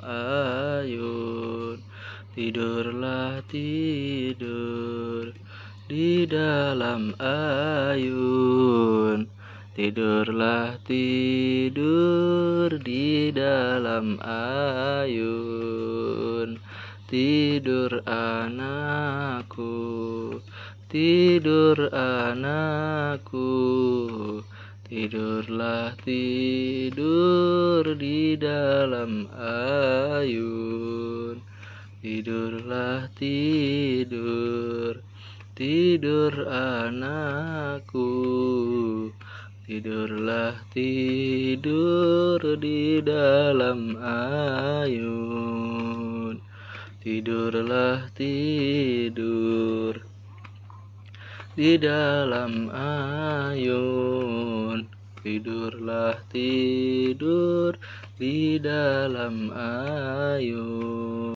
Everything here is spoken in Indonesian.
ayun. Tidurlah tidur di dalam ayun. Tidurlah tidur di dalam ayun. Tidur anakku, tidur anakku. Tidurlah tidur di dalam ayun. Tidurlah tidur, tidur anakku. Tidurlah tidur di dalam ayun. Tidurlah tidur di dalam ayun. Tidurlah tidur di dalam ayun.